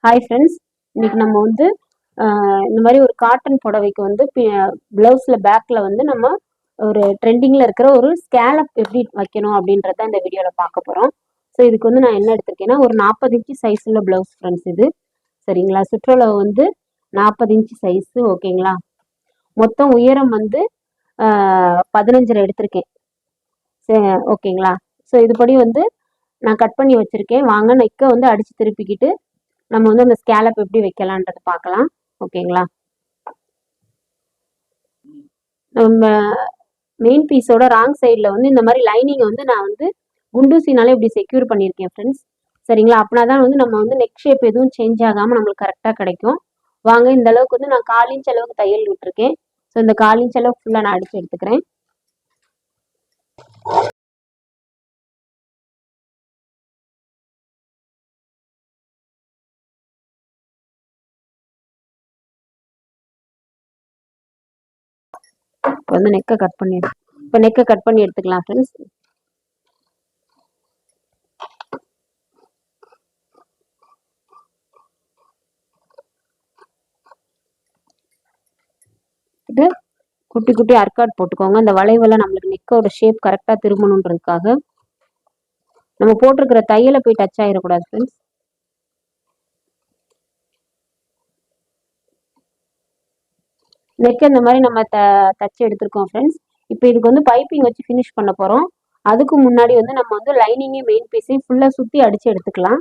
Hi friends, இன்னைக்கு நம்ம வந்து இந்த மாதிரி ஒரு காட்டன் புடவைக்கு வந்து ப்ளவுஸில் பேக்கில் வந்து நம்ம ஒரு ட்ரெண்டிங்கில் இருக்கிற ஒரு ஸ்கேலப் எப்படி வைக்கணும் அப்படின்றத இந்த வீடியோவில் பார்க்க போகிறோம். ஸோ இதுக்கு வந்து நான் என்ன எடுத்திருக்கேன்னா ஒரு 40 இன்ச்சு சைஸ் உள்ள ப்ளவுஸ் ஃப்ரெண்ட்ஸ் இது. சரிங்களா? சுற்றளவு வந்து 40 இன்ச்சு சைஸு. ஓகேங்களா? மொத்தம் உயரம் வந்து 15 எடுத்திருக்கேன். ஓகேங்களா? ஸோ இதுபடி வந்து நான் கட் பண்ணி வச்சுருக்கேன். வாங்க நெக்கை வந்து அடித்து திருப்பிக்கிட்டு நம்ம வந்து அந்த ஸ்கேலப் எப்படி வைக்கலான்றது பார்க்கலாம். ஓகேங்களா? நம்ம மெயின் பீஸோட ராங் சைடில் வந்து இந்த மாதிரி லைனிங்கை வந்து நான் வந்து குண்டூசினாலே இப்படி செக்யூர் பண்ணியிருக்கேன் ஃப்ரெண்ட்ஸ். சரிங்களா? அப்படின்னா தான் வந்து நம்ம வந்து நெக் ஷேப் எதுவும் சேஞ்ச் ஆகாமல் நம்மளுக்கு கரெக்டாக கிடைக்கும். வாங்க இந்த அளவுக்கு வந்து நான் 1/4 இன்ச் அளவுக்கு தையல் விட்டுருக்கேன். ஸோ இந்த 1/4 இன்ச் அளவுக்கு ஃபுல்லாக நான் அடித்து எடுத்துக்கிறேன். இப்போ வந்து நெக்கை கட் பண்ணி எடுத்துக்கலாம் ஃப்ரெண்ட்ஸ். குட்டி குட்டி அர்க்காட் போட்டுக்கோங்க. இந்த வளைவெல்லாம் நம்மளுக்கு நெக்கோட ஷேப் கரெக்டாக திரும்பணுன்றதுக்காக. நம்ம போட்டிருக்கிற தையலை போய் டச் ஆகிடக்கூடாது ஃப்ரெண்ட்ஸ். நெக் இந்த மாதிரி நம்ம தச்சு எடுத்துருக்கோம் ஃப்ரெண்ட்ஸ். இப்போ இதுக்கு வந்து பைப்பிங் வச்சு ஃபினிஷ் பண்ண போகிறோம். அதுக்கு முன்னாடி வந்து நம்ம வந்து லைனிங்கையும் மெயின் பீஸையும் ஃபுல்லாக சுற்றி அடித்து எடுத்துக்கலாம்.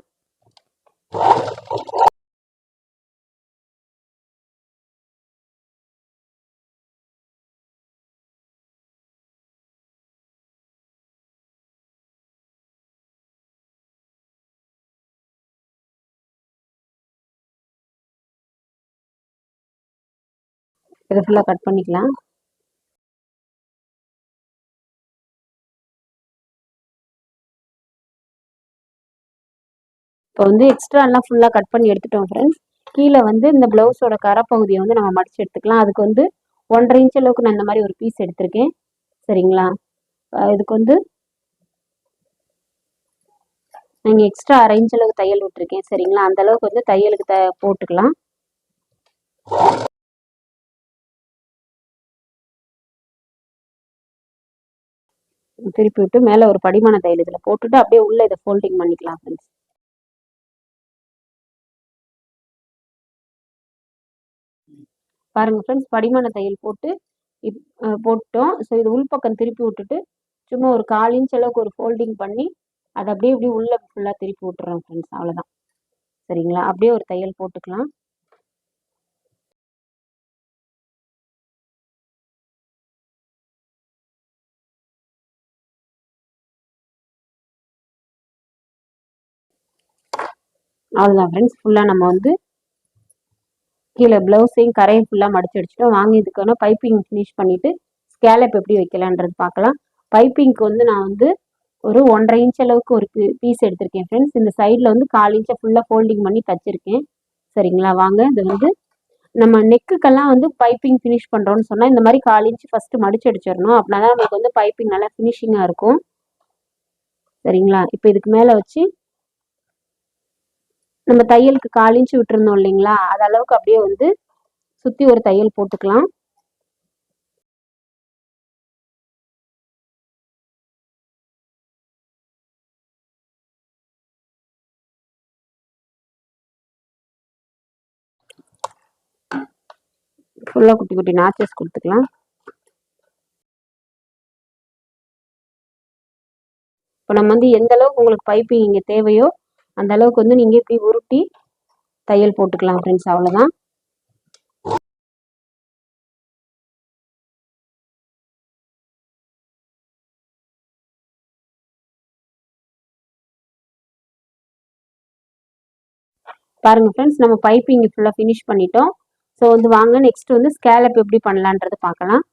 இதை ஃபுல்லாக கட் பண்ணிக்கலாம். இப்போ வந்து எக்ஸ்ட்ரா எல்லாம் ஃபுல்லாக கட் பண்ணி எடுத்துட்டோம் ஃப்ரெண்ட்ஸ். கீழே வந்து இந்த ப்ளவுஸோட கரப்பகுதியை வந்து நம்ம மடித்து எடுத்துக்கலாம். அதுக்கு வந்து 1.5 இன்ச் அளவுக்கு நான் இந்த மாதிரி ஒரு பீஸ் எடுத்திருக்கேன். சரிங்களா? இதுக்கு வந்து நீங்கள் எக்ஸ்ட்ரா 1/2 இன்ச் அளவுக்கு தையல் விட்டுருக்கேன். சரிங்களா? அந்த அளவுக்கு வந்து தையலுக்கு போட்டுக்கலாம். திருப்பி விட்டு மேலே ஒரு படிமான தையல் இதில் போட்டுட்டு அப்படியே உள்ள இதை ஃபோல்டிங் பண்ணிக்கலாம் ஃப்ரெண்ட்ஸ். பாருங்கள் ஃப்ரெண்ட்ஸ், படிமான தையல் போட்டோம். ஸோ இது உள்பக்கம் திருப்பி விட்டுட்டு சும்மா ஒரு 1/4 இன்ச் அளவுக்கு ஒரு ஃபோல்டிங் பண்ணி அதை அப்படியே இப்படி உள்ள ஃபுல்லாக திருப்பி விட்டுறோம் ஃப்ரெண்ட்ஸ். அவ்வளோதான். சரிங்களா? அப்படியே ஒரு தையல் போட்டுக்கலாம். அவ்வளோதான் ஃப்ரெண்ட்ஸ். ஃபுல்லாக நம்ம வந்து கீழே ப்ளவுஸையும் கரையும் ஃபுல்லாக மடிச்சு அடிச்சிட்டோம். வாங்கி இதுக்கான பைப்பிங் ஃபினிஷ் பண்ணிவிட்டு ஸ்கேலப் எப்படி வைக்கலான்றது பார்க்கலாம். பைப்பிங்க்கு வந்து நான் வந்து ஒரு 1.5 இன்ச் அளவுக்கு ஒரு பீஸ் எடுத்திருக்கேன் ஃப்ரெண்ட்ஸ். இந்த சைடில் வந்து 1/4 இன்ச்சை ஃபுல்லாக ஃபோல்டிங் பண்ணி தச்சிருக்கேன். சரிங்களா? வாங்க இது வந்து நம்ம நெக்குக்கெல்லாம் வந்து பைப்பிங் ஃபினிஷ் பண்ணுறோன்னு சொன்னால் இந்த மாதிரி 1/4 இன்ச் ஃபஸ்ட்டு மடிச்சு அடிச்சிடணும். அப்படின்னா தான் நமக்கு வந்து பைப்பிங் நல்லா ஃபினிஷிங்காக இருக்கும். சரிங்களா? இப்போ இதுக்கு மேலே வச்சு நம்ம தையலுக்கு 1/4 இன்ச் விட்டுருந்தோம் இல்லைங்களா? அது அளவுக்கு அப்படியே வந்து சுற்றி ஒரு தையல் போட்டுக்கலாம். ஃபுல்லாக குட்டி குட்டி நாச்சஸ் கொடுத்துக்கலாம். இப்போ நம்ம வந்து எந்த அளவுக்கு உங்களுக்கு பைப்பிங் இங்கே தேவையோ அந்த அளவுக்கு வந்து நீங்கள் இப்படி உருட்டி தையல் போட்டுக்கலாம் ஃப்ரெண்ட்ஸ். அவ்வளோதான். பாருங்கள் ஃப்ரெண்ட்ஸ், நம்ம பைப்பிங் ஃபுல்லாக ஃபினிஷ் பண்ணிட்டோம். ஸோ வந்து வாங்க நெக்ஸ்ட் வந்து ஸ்கேலப் எப்படி பண்ணலான்றது பார்க்கலாம்.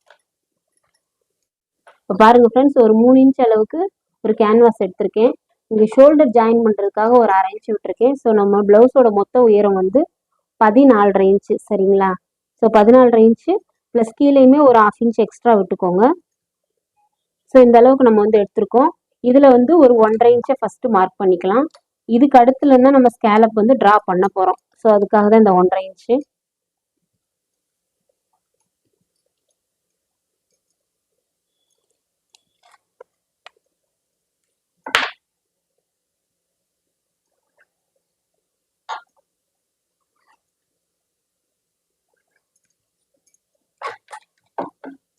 இப்போ பாருங்கள் ஃப்ரெண்ட்ஸ், ஒரு 3 இன்ச் அளவுக்கு ஒரு கேன்வாஸ் எடுத்திருக்கேன். இங்கே ஷோல்டர் ஜாயின் பண்ணுறதுக்காக ஒரு 1/2 இன்ச் விட்டுருக்கேன். ஸோ நம்ம ப்ளவுஸோட மொத்த உயரம் வந்து 14.5 இன்ச்சு. சரிங்களா? ஸோ 14.5 இன்ச்சு ப்ளஸ் கீழேயுமே ஒரு 1/2 இன்ச் எக்ஸ்ட்ரா விட்டுக்கோங்க. ஸோ இந்த அளவுக்கு நம்ம வந்து எடுத்திருக்கோம். இதில் வந்து ஒரு 1.5 இன்ச்சை ஃபஸ்ட்டு மார்க் பண்ணிக்கலாம். இதுக்கு அடுத்துலேருந்து நம்ம ஸ்கேலப் வந்து ட்ரா பண்ண போகிறோம். ஸோ ஸோ அதுக்காக தான் இந்த 1.5 இன்ச்சு.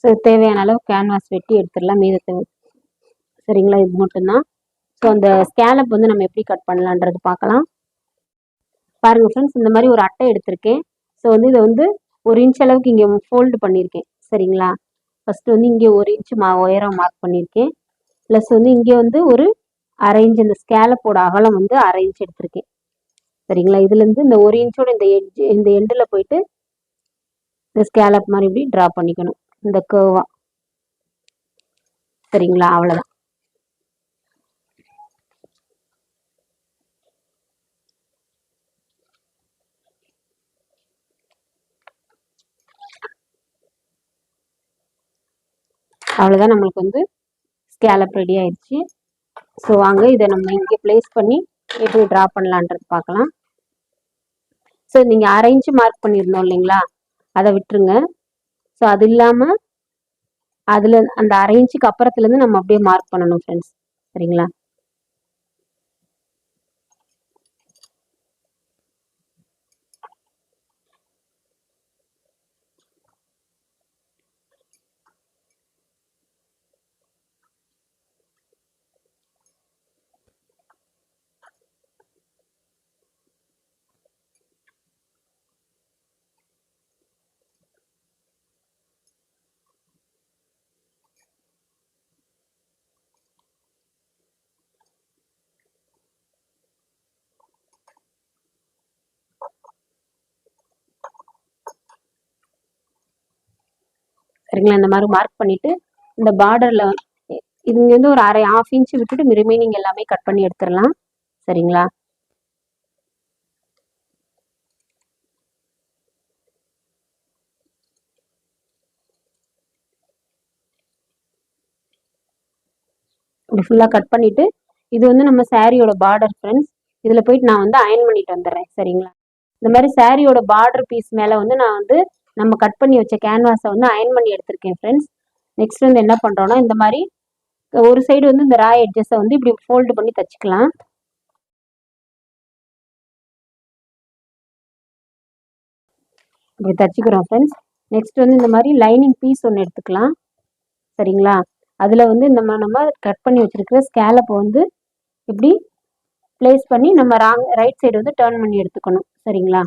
ஸோ தேவையான அளவு கேன்வாஸ் வெட்டி எடுத்துடலாம் மீதத்தை. சரிங்களா, இது மட்டும்தான். ஸோ அந்த ஸ்கேலப் வந்து நம்ம எப்படி கட் பண்ணலான்றது பார்க்கலாம். பாருங்க ஃப்ரெண்ட்ஸ், இந்த மாதிரி ஒரு அட்டை எடுத்திருக்கேன். ஸோ வந்து இதை வந்து 1 இன்ச் அளவுக்கு இங்கே ஃபோல்டு பண்ணியிருக்கேன். சரிங்களா, ஃபர்ஸ்ட் வந்து இங்கே 1 இன்ச் உயரம் மார்க் பண்ணியிருக்கேன். ப்ளஸ் வந்து இங்கே வந்து ஒரு 1/2 இன்ச், இந்த ஸ்கேலப்போட அகலம் வந்து 1/2 இன்ச் எடுத்திருக்கேன். சரிங்களா, இதுலேருந்து இந்த 1 இன்ச்சோட இந்த எண்டில் போயிட்டு இந்த ஸ்கேலப் மாதிரி இப்படி ட்ரா பண்ணிக்கணும், இந்த கர்வா. சரிங்களா, அவ்வளோதான். அவ்வளோதான், நம்மளுக்கு வந்து ஸ்கேலப் ரெடி ஆயிடுச்சு. ஸோ வாங்க இதை நம்ம இங்கே பிளேஸ் பண்ணி எப்படி ட்ரா பண்ணலான்றது பார்க்கலாம். ஸோ நீங்கள் 1/2 இன்ச்சு மார்க் பண்ணியிருந்தோம் இல்லைங்களா, அதை விட்டுருங்க. ஸோ அது இல்லாமல் அதில் அந்த 1/2 இன்ச்சுக்கு அப்புறத்துலேருந்து நம்ம அப்படியே மார்க் பண்ணணும் ஃப்ரெண்ட்ஸ். சரிங்களா, சரிங்களா, இந்த மாதிரி மார்க் பண்ணிவிட்டு இந்த பார்டரில் இது வந்து ஒரு 1/2 இன்ச்சு விட்டுட்டு ரிமைனிங் எல்லாமே கட் பண்ணி எடுத்துடலாம். சரிங்களா, இப்படி ஃபுல்லாக கட் பண்ணிவிட்டு இது வந்து நம்ம சாரியோட பார்டர் ஃப்ரெண்ட்ஸ். இதில் போயிட்டு நான் வந்து அயன் பண்ணிட்டு வந்துடுறேன். சரிங்களா, இந்த மாதிரி சாரியோட பார்டர் பீஸ் மேலே வந்து நான் வந்து நம்ம கட் பண்ணி வச்ச கேன்வாஸை வந்து அயன் பண்ணி எடுத்திருக்கேன் ஃப்ரெண்ட்ஸ். நெக்ஸ்ட் வந்து என்ன பண்ணுறோன்னா, இந்த மாதிரி ஒரு சைடு வந்து இந்த ரா எட்ஜஸை வந்து இப்படி ஃபோல்டு பண்ணி தச்சுக்கலாம். இப்படி தச்சுக்கிறோம் ஃப்ரெண்ட்ஸ். நெக்ஸ்ட் வந்து இந்த மாதிரி லைனிங் பீஸ் ஒன்று எடுத்துக்கலாம். சரிங்களா, அதில் வந்து நம்ம கட் பண்ணி வச்சிருக்கிற ஸ்கேலப்பை வந்து இப்படி பிளேஸ் பண்ணி நம்ம ரைட் சைடு வந்து டர்ன் பண்ணி எடுத்துக்கணும். சரிங்களா,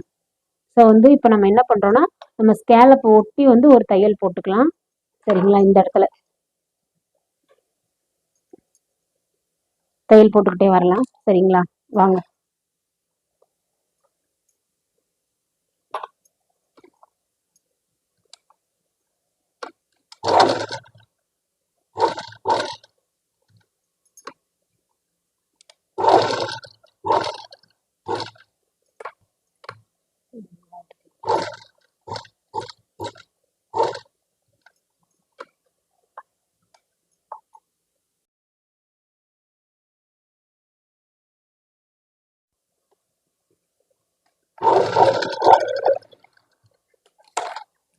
ஸோ வந்து இப்போ நம்ம என்ன பண்ணுறோன்னா, நம்ம ஸ்கேலப்பை ஒட்டி வந்து ஒரு தையல் போட்டுக்கலாம். சரிங்களா, இந்த இடத்துல தையல் போட்டுக்கிட்டே வரலாம். சரிங்களா, வாங்க.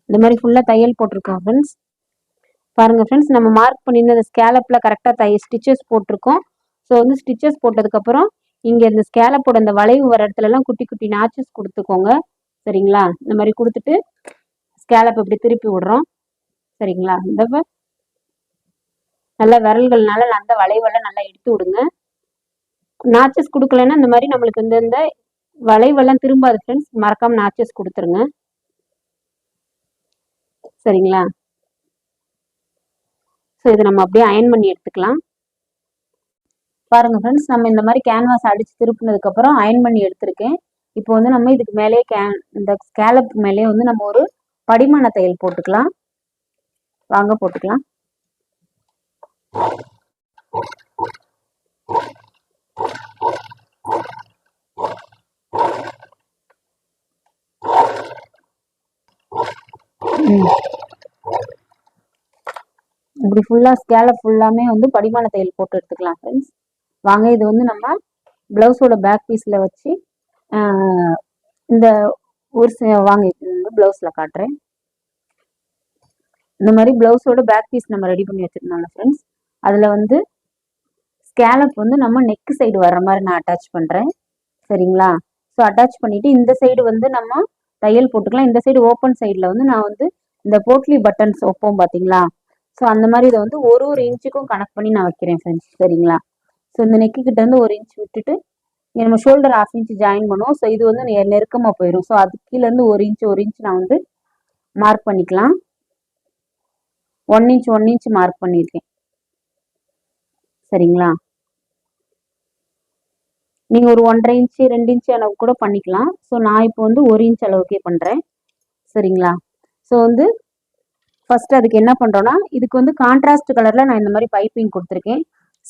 இந்த மாதிரி ஃபுல்லாக தையல் போட்டிருக்கோம் ஃப்ரெண்ட்ஸ். பாருங்கள் ஃப்ரெண்ட்ஸ், நம்ம மார்க் பண்ணியிருந்த அந்த ஸ்கேலப்பில் கரெக்டாக ஸ்டிச்சஸ் போட்டிருக்கோம். ஸோ வந்து ஸ்டிச்சஸ் போட்டதுக்கப்புறம் இங்கே இந்த ஸ்கேலப்போட இந்த வளைவு வர இடத்துலலாம் குட்டி குட்டி நாச்சஸ் கொடுத்துக்கோங்க. சரிங்களா, இந்த மாதிரி கொடுத்துட்டு ஸ்கேலப் இப்படி திருப்பி விடுறோம். சரிங்களா, இந்த நல்ல விரல்கள்னால அந்த வளைவெல்லாம் நல்லா எடுத்து விடுங்க. நாச்சஸ் கொடுக்கலன்னா இந்த மாதிரி நம்மளுக்கு இந்த வளைவெல்லாம் திரும்பாது ஃப்ரெண்ட்ஸ். மறக்காம நாச்சஸ் கொடுத்துருங்க. சரிங்களா, ஸோ இதை நம்ம அப்படியே அயன் பண்ணி எடுத்துக்கலாம். பாருங்க ஃப்ரெண்ட்ஸ், நம்ம இந்த மாதிரி கேன்வாஸ் அடிச்சு திருப்பினதுக்கப்புறம் அயன் பண்ணி எடுத்திருக்கேன். இப்போ வந்து நம்ம இதுக்கு மேலே இந்த ஸ்கேலப் மேலே வந்து நம்ம ஒரு படிமான தையல் போட்டுக்கலாம். வாங்க போட்டுக்கலாம். இப்படி ஃபுல்லாக ஸ்கேலப் ஃபுல்லாமே வந்து படிமான தையல் போட்டு எடுத்துக்கலாம் ஃப்ரெண்ட்ஸ். வாங்க இது வந்து நம்ம ப்ளவுஸோட பேக் பீஸில் வச்சு இந்த ஒரு வாங்க பிளவுஸ்ல காட்டுறேன். இந்த மாதிரி பிளவுஸோட பேக் பீஸ் நம்ம ரெடி பண்ணி வச்சிருந்தோம்ல ஃப்ரெண்ட்ஸ், அதுல வந்து ஸ்கேலப் வந்து நம்ம நெக் சைடு வர்ற மாதிரி நான் அட்டாச் பண்றேன். சரிங்களா? ஸோ அட்டாச் பண்ணிட்டு இந்த சைடு வந்து நம்ம தையல் போட்டுக்கலாம். இந்த சைடு ஓப்பன் சைடில் வந்து நான் வந்து இந்த போட்லி பட்டன்ஸ் வைப்போம் பார்த்தீங்களா? ஸோ அந்த மாதிரி இதை வந்து ஒரு ஒரு இன்ச்சுக்கும் கனெக்ட் பண்ணி நான் வைக்கிறேன் ஃப்ரெண்ட்ஸ். சரிங்களா? ஸோ இந்த நெக்கு கிட்ட இருந்து 1 இன்ச் விட்டுட்டு நம்ம ஷோல்டர் 1/2 இன்ச் ஜாயின் பண்ணுவோம். ஸோ இது வந்து நெருக்கமாக போயிடும். ஸோ அது கீழே இருந்து 1 இன்ச் நான் வந்து மார்க் பண்ணிக்கலாம். 1 இன்ச் மார்க் பண்ணியிருக்கேன். சரிங்களா? நீங்க ஒரு 1.5 இன்ச் 2 இன்ச் அளவு கூட பண்ணிக்கலாம். ஸோ நான் இப்போ வந்து 1 இன்ச் அளவுக்கே பண்றேன். சரிங்களா? ஸோ வந்து ஃபர்ஸ்ட் அதுக்கு என்ன பண்றோம்னா, இதுக்கு வந்து கான்ட்ராஸ்ட் கலர்ல நான் இந்த மாதிரி பைப்பிங் கொடுத்துருக்கேன்.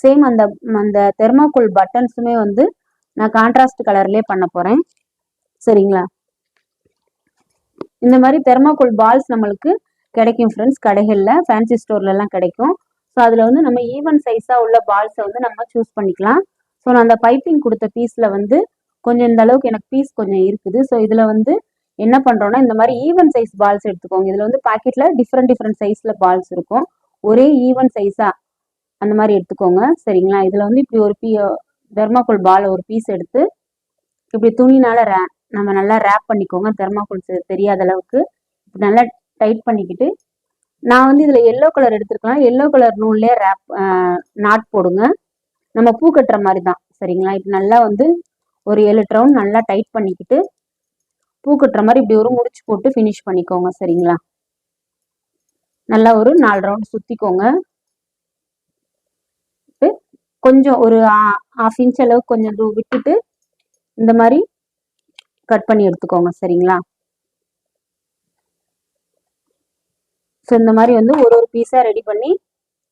சேம் அந்த அந்த தெர்மாக்கோல் பட்டன்ஸுமே வந்து நான் கான்ட்ராஸ்ட் கலர்லயே பண்ண போறேன். சரிங்களா? இந்த மாதிரி தெர்மாக்கோல் பால்ஸ் நம்மளுக்கு கிடைக்கும் ஃப்ரெண்ட்ஸ், கடைகள்ல ஃபேன்சி ஸ்டோர்ல எல்லாம் கிடைக்கும். ஸோ அதுல வந்து நம்ம ஈவன் சைஸா உள்ள பால்ஸை வந்து நம்ம சூஸ் பண்ணிக்கலாம். ஸோ நான் அந்த பைப்பிங் கொடுத்த பீஸ்ல வந்து கொஞ்சம் இந்த அளவுக்கு எனக்கு பீஸ் கொஞ்சம் இருக்குது. ஸோ இதுல வந்து என்ன பண்றோம்னா, இந்த மாதிரி ஈவன் சைஸ் பால்ஸ் எடுத்துக்கோங்க. இதுல வந்து பாக்கெட்ல டிஃப்ரெண்ட் சைஸ்ல பால்ஸ் இருக்கும். ஒரே ஈவன் சைஸா அந்த மாதிரி எடுத்துக்கோங்க. சரிங்களா? இதுல வந்து இப்படி ஒரு தெர்மாக்கோல் பால் ஒரு பீஸ் எடுத்து இப்படி துணினால நம்ம நல்லா ரேப் பண்ணிக்கோங்க. தெர்மாக்கோல் தெரியாத அளவுக்கு நல்லா டைட் பண்ணிக்கிட்டு, நான் வந்து இதுல எல்லோ கலர் எடுத்துருக்கலாம். எல்லோ கலர் நூல்லே நாட் போடுங்க. நம்ம பூ கட்டுற மாதிரி தான். சரிங்களா? இப்போ நல்லா வந்து ஒரு 7-8 ரவுண்ட் நல்லா டைட் பண்ணிக்கிட்டு பூ கட்டுற மாதிரி இப்படி ஒரு முடிச்சு போட்டு ஃபினிஷ் பண்ணிக்கோங்க. சரிங்களா? நல்லா ஒரு 4 ரவுண்ட் சுத்திக்கோங்க. கொஞ்சம் ஒரு 1/2 இன்ச் அளவுக்கு கொஞ்சம் விட்டுட்டு இந்த மாதிரி கட் பண்ணி எடுத்துக்கோங்க. சரிங்களா? ஸோ இந்த மாதிரி வந்து ஒரு ஒரு பீஸா ரெடி பண்ணி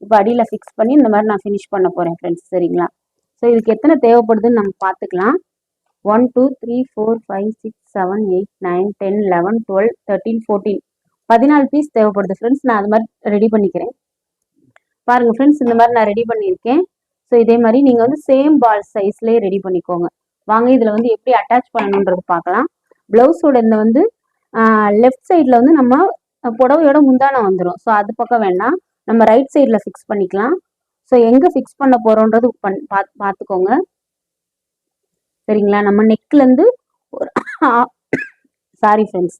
இப்போ அடியில் ஃபிக்ஸ் பண்ணி இந்த மாதிரி நான் ஃபினிஷ் பண்ண போறேன் ஃப்ரெண்ட்ஸ். சரிங்களா? ஸோ இதுக்கு எத்தனை தேவைப்படுதுன்னு நம்ம பார்த்துக்கலாம். 1 2 3 4 5 6 7 8 9 10 11 12 13 14 14 பீஸ் தேவைப்படுது ஃப்ரெண்ட்ஸ். நான் அது மாதிரி ரெடி பண்ணிக்கிறேன். பாருங்க ஃப்ரெண்ட்ஸ், இந்த மாதிரி நான் ரெடி பண்ணியிருக்கேன். ஸோ இதே மாதிரி நீங்க வந்து சேம் பால் சைஸ்லேயே ரெடி பண்ணிக்கோங்க. வாங்க இதுல வந்து எப்படி அட்டாச் பண்ணணுன்றது பார்க்கலாம். பிளவுஸோட இந்த வந்து லெஃப்ட் சைட்ல வந்து நம்ம புடவையோட முந்தானம் வந்துடும். ஸோ அது பக்கம் வேண்டாம், நம்ம ரைட் சைடில் ஃபிக்ஸ் பண்ணிக்கலாம். ஸோ எங்கே ஃபிக்ஸ் பண்ண போகிறோன்றது பார்த்துக்கோங்க. சரிங்களா? நம்ம நெக்லேருந்து ஒரு சாரி ஃப்ரெண்ட்ஸ்,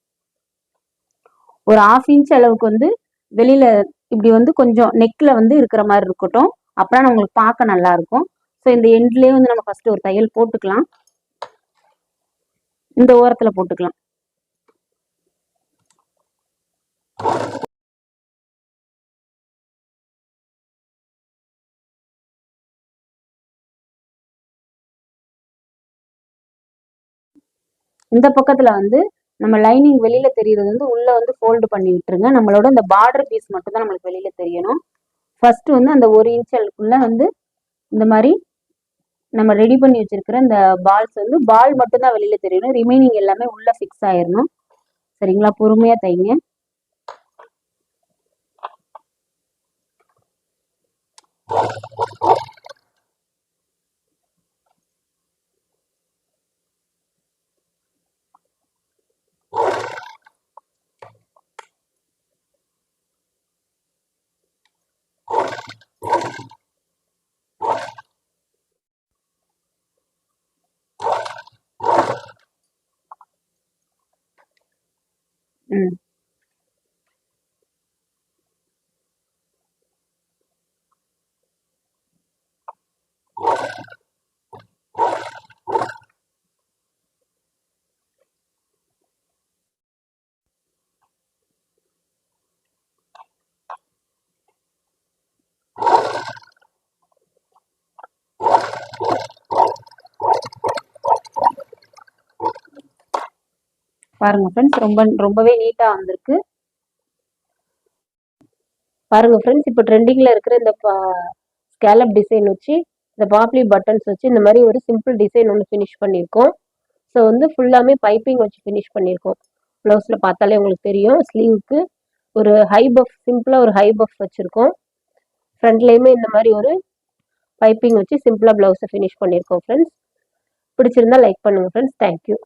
ஒரு 1/2 இன்ச் அளவுக்கு வந்து வெளியில இப்படி வந்து கொஞ்சம் நெக்கில் வந்து இருக்கிற மாதிரி இருக்கட்டும். அப்புறம் நம்மளுக்கு பார்க்க நல்லா இருக்கும். ஸோ இந்த எண்ட்லேயே வந்து நம்ம ஃபர்ஸ்ட் ஒரு தையல் போட்டுக்கலாம். இந்த ஓரத்தில் போட்டுக்கலாம். இந்த பக்கத்துல வந்து நம்ம லைனிங் வெளியில தெரியறது வந்து உள்ள வந்து ஃபோல்டு பண்ணி விட்டுருங்க. நம்மளோட இந்த பார்டர் பீஸ் மட்டும் தான் நம்மளுக்கு வெளியில தெரியணும். ஃபர்ஸ்ட் வந்து அந்த 1 இன்ச்சுக்குள்ள வந்து இந்த மாதிரி நம்ம ரெடி பண்ணி வச்சிருக்கிற இந்த பால்ஸ் வந்து பால் மட்டும் தான் வெளியில தெரியணும். ரிமைனிங் எல்லாமே உள்ள ஃபிக்ஸ் ஆயிடணும். சரிங்களா? பொறுமையா தைங்க. பாருங்க ஃப்ரெண்ட்ஸ், ரொம்பவே நீட்டா வந்திருக்கு. பாருங்க ஃப்ரெண்ட்ஸ், இப்போ ட்ரெண்டிங்ல இருக்கிற இந்த ஸ்கேலப் டிசைன் வச்சு இந்த பாப்லி பட்டன்ஸ் வச்சு இந்த மாதிரி ஒரு சிம்பிள் டிசைன் ஒன்று ஃபினிஷ் பண்ணியிருக்கோம். ஸோ வந்து ஃபுல்லாமே பைப்பிங் வச்சு ஃபினிஷ் பண்ணியிருக்கோம். ப்ளவுஸ்ல பார்த்தாலே உங்களுக்கு தெரியும். ஸ்லீவுக்கு ஒரு ஹை பஃப், சிம்பிளா ஒரு ஹை பஃப் வச்சிருக்கோம். ஃப்ரண்ட்லேயுமே இந்த மாதிரி ஒரு பைப்பிங் வச்சு சிம்பிளா ப்ளவுஸை ஃபினிஷ் பண்ணியிருக்கோம் ஃப்ரெண்ட்ஸ். பிடிச்சிருந்தா லைக் பண்ணுங்க ஃப்ரெண்ட்ஸ். தேங்க்யூ.